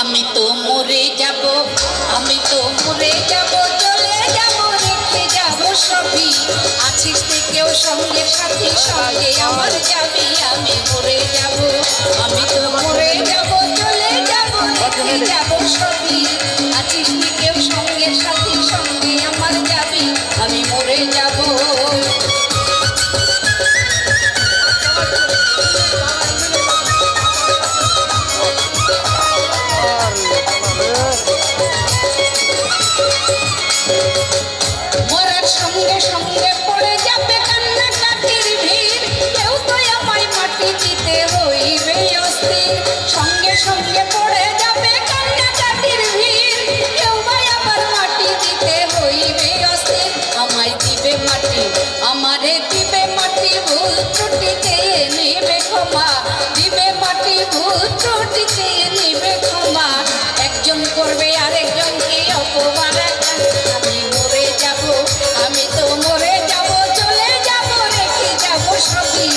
আমি তো মরে যাব, আমি তো মরে যাব, চলে যাব, রেখে যাব সবই। আছিস থেকেও সঙ্গে সাথী, সঙ্গে আমার যাবি। আমি মরে যাব, আমি তো মরে যাব, চলে যাব, রেখে যাব সবই। আছিস থেকেও সঙ্গে সাথী, সঙ্গে আমার যাবি। আমি মরে যাব। মরার সঙ্গে সঙ্গে পড়ে যাবে কান্নাকাটির ভিড়, কেউ তো আমায় মাটি দিতে হইবে অস্থির। সঙ্গে সঙ্গে পড়ে যাবে কান্নাকাটির ভিড়, কেউ ভাই আবার মাটি দিতে হইবে অস্থির। আমায় দিবে মাটি, আমারে দিবে মাটি, ভুল ত্রুটি চেয়ে নেবে ক্ষমা। দিবে মাটি, ভুল ত্রুটি চেয়ে নেবে ক্ষমা। একজন করবে আরেকজনকে অপমান। আমি মরে যাব, আমি তো মরে যাব, চলে যাব, রেখে যাব সবই।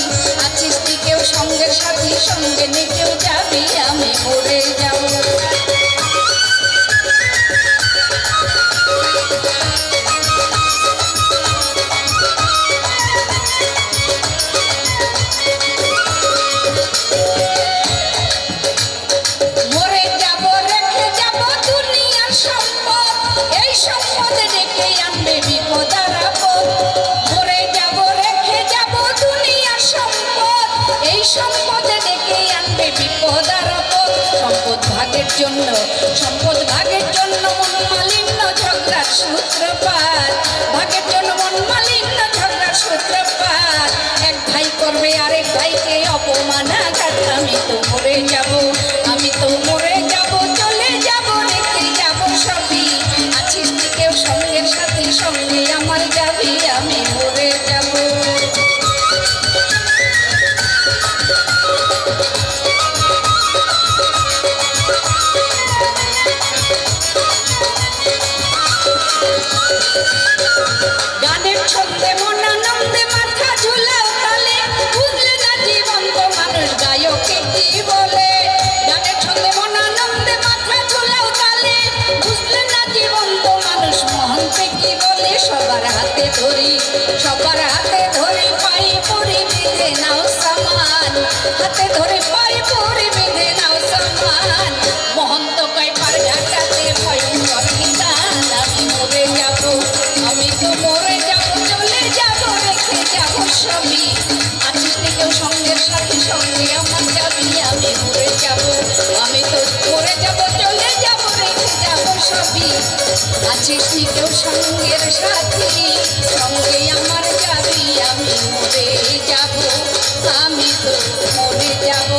আছিস কেউ সঙ্গের সাথী, সঙ্গে নিয়ে কেউ যাবি। আমি মরে যাব। মরে যাব, রেখে যাব দুনিয়ার সম্পদ, এই সম্পদ ডেকে আনবে বিপদ আর আপদ। মরে যাব, রেখে যাব দুনিয়ার সম্পদ, এই সম্পদ ডেকে আনবে বিপদ আর আপদ। সম্পদ ভাগের জন্য, সম্পদ ভাগের জন্য মন মালিন্য, ঝগড়ার সূত্রপাত। ভাগের জন্য মন মালিন্য, ঝগড়ার সূত্রপাত। এক ভাই করবে আরেক ভাইকে অপমান আঘাত। আমি তো মরে যাব, আমি তো মরে যাব, চলে যাব, রেখে যাব সবই। আছিস কেউ সঙ্গের সাথে, সঙ্গে আমার যাবি। আমি মরে যাব। গানের ছন্দে মন আনন্দে মাথা ঝুলাও তালে, বুঝলে না জীবন্ত মানুষ গায়কে কি বলে। গানের ছন্দে মন আনন্দে মাথা ঝুলাও তালে, বুঝলে না জীবন্ত মানুষ মহন্তে কি বলে। সবার হাতে ধরি, সবার হাতে ধরি, পাই পরি বেঁধে নাও সামান। হাতে ধরে পাই পরি বেঁধে নাও সামান। মহন্ত কয় পার ঘাটাতে ভয়ঙ্কর নিদান। আমি মরে যাব, আমি তো মরে যাব, চলে যাব, রেখে যাব সবই। আছিস কেউ সঙ্গের সাথে, সঙ্গে আমার যাবি। আমি মরে যাব, আমি তো মরে যাব, চলে যাব, রেখে যাব সবই। আছিস কেউ সঙ্গের সাথী, সঙ্গে আমার যাবি। আমি মরে যাব, আমি তো মরে যাব।